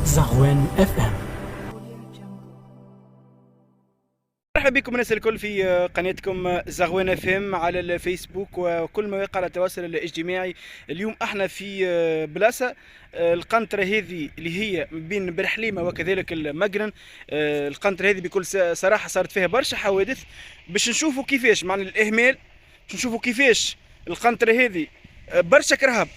زغوان اف ام. مرحبا بكم الناس الكل في قناتكم زغوان اف ام على الفيسبوك وكل مواقع التواصل الاجتماعي. اليوم احنا في بلاصه القنطره هذه اللي هي بين برحليمه وكذلك المقرن. القنطره هذه بكل صراحه صارت فيها برشا حوادث، باش نشوفوا كيفاش معنى الاهمال، باش نشوفوا كيفاش القنطره هذه برشا كرهب،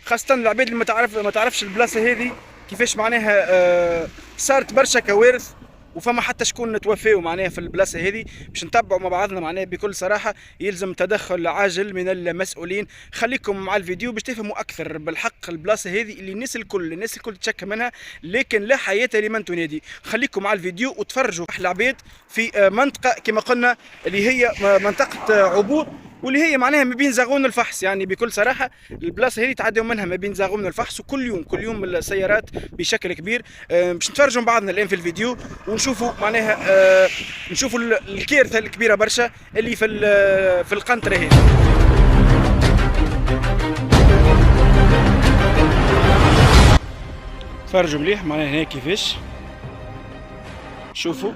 خاصه العباد اللي ما تعرفش البلاصه هذه كيفاش معناها صارت برشا كوارث وفما حتى شكون توفاو معناها في البلاصه هذه. باش نتبعوا مع بعضنا معناها بكل صراحه، يلزم تدخل عاجل من المسؤولين. خليكم مع الفيديو باش تفهموا اكثر بالحق البلاصه هذه اللي الناس الكل تشكى منها، لكن لا حياه لمن تنادي. خليكم مع الفيديو وتفرجوا العباد في منطقه كما قلنا اللي هي منطقه عبور، واللي هي معناها ما بين زغون الفحص. يعني بكل صراحه البلاصه هذه تعدوا منها ما بين زغون الفحص، وكل يوم السيارات بشكل كبير. باش نتفرجوا بعضنا الان في الفيديو ونشوفوا معناها نشوفوا الكارثه الكبيره برشا اللي في القنطره هذه. تفرجوا مليح معناها هنا كيفاش، شوفوا